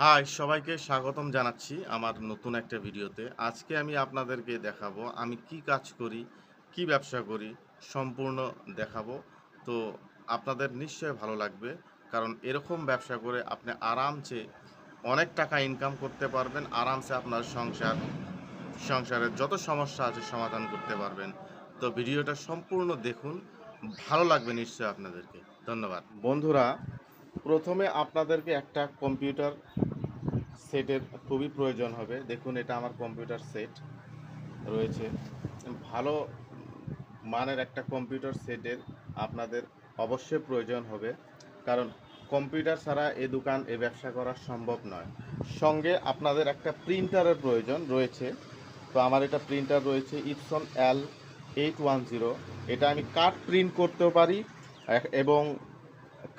High, সবাইকে স্বাগতম জানাচ্ছি আমার নতুন একটা ভিডিওতে। আজকে আমি আপনাদেরকে দেখাবো আমি কি কাজ করি, কি ব্যবসা করি, সম্পূর্ণ দেখাবো। তো আপনাদের নিশ্চয়ই ভালো লাগবে, কারণ এরকম ব্যবসা করে আপনি আরামসে অনেক টাকা ইনকাম করতে পারবেন। আরামসে আপনার সংসারের যত সমস্যা আছে সমাধান করতে পারবেন। তো ভিডিওটা সম্পূর্ণ দেখুন, ভালো লাগবে নিশ্চয়ই আপনাদেরকে। ধন্যবাদ বন্ধুরা। প্রথমে আপনাদেরকে একটা কম্পিউটার সেটের খুবই প্রয়োজন হবে। দেখুন, এটা আমার কম্পিউটার সেট রয়েছে। ভালো মানের একটা কম্পিউটার সেটের আপনাদের অবশ্যই প্রয়োজন হবে, কারণ কম্পিউটার ছাড়া এ ব্যবসা করা সম্ভব নয়। সঙ্গে আপনাদের একটা প্রিন্টারের প্রয়োজন রয়েছে। তো আমার এটা প্রিন্টার রয়েছে ইপসন L810। এটা আমি কার্ড প্রিন্ট করতেও পারি এবং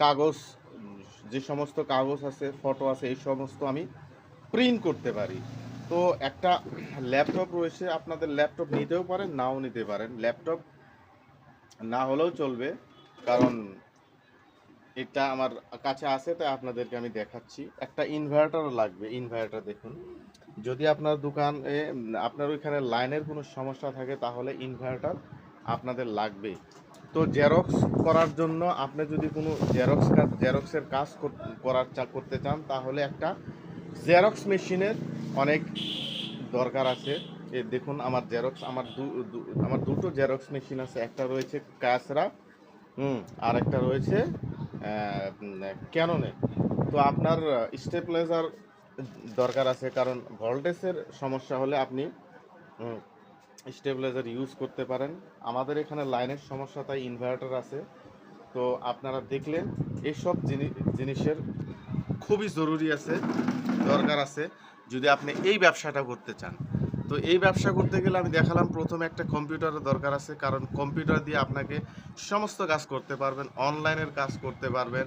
কাগজ, যে সমস্ত কাগজ আছে, ফটো আছে, এই সমস্ত আমি প্রিন্ট করতে পারি। তো একটা ল্যাপটপ রয়েছে, আপনাদের ল্যাপটপ নিতেও পারেন, নাও নিতে পারেন। ল্যাপটপ না হলেও চলবে, কারণ এটা আমার কাছে আছে, তাই আপনাদেরকে আমি দেখাচ্ছি। একটা ইনভার্টারও লাগবে। ইনভার্টার দেখুন, যদি আপনার দোকানে আপনার ওইখানে লাইনের কোনো সমস্যা থাকে তাহলে ইনভার্টার আপনাদের লাগবে। তো জেরক্স করার জন্য আপনি যদি কোনো জেরক্সের কাজ করতে চান, তাহলে একটা জেরক্স মেশিনের অনেক দরকার আছে। দেখুন, আমার জেরক্স আমার দুটো জেরক্স মেশিন আছে। একটা রয়েছে কাসরা, আর একটা রয়েছে ক্যাননের। তো আপনার স্টেবিলাইজার দরকার আছে, কারণ ভোল্টেজের সমস্যা হলে আপনি স্টেবিলাইজার ইউজ করতে পারেন। আমাদের এখানে লাইনের সমস্যা, তাই ইনভার্টার আছে। তো আপনারা দেখলেন, এইসব জিনিসের খুবই জরুরি আছে, দরকার আছে, যদি আপনি এই ব্যবসাটা করতে চান। তো এই ব্যবসা করতে গেলে আমি দেখালাম প্রথমে একটা কম্পিউটারের দরকার আছে, কারণ কম্পিউটার দিয়ে আপনাকে সমস্ত কাজ করতে পারবেন। অনলাইনের কাজ করতে পারবেন,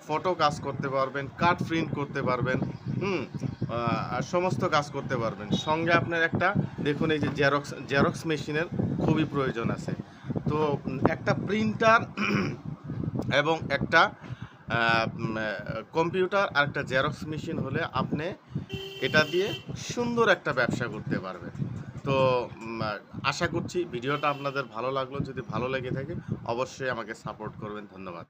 ফটো কাজ করতে পারবেন, কার্ড প্রিন্ট করতে পারবেন, সমস্ত কাজ করতে পারবেন। সঙ্গে আপনার একটা, দেখুন, এই যে জেরক্স মেশিনের খুবই প্রয়োজন আছে। তো একটা প্রিন্টার এবং একটা কম্পিউটার আর একটা জেরক্স মেশিন হলে আপনি এটা দিয়ে সুন্দর একটা ব্যবসা করতে পারবেন। তো আশা করছি ভিডিওটা আপনাদের ভালো লাগলো। যদি ভালো লেগে থাকে অবশ্যই আমাকে সাপোর্ট করবেন। ধন্যবাদ।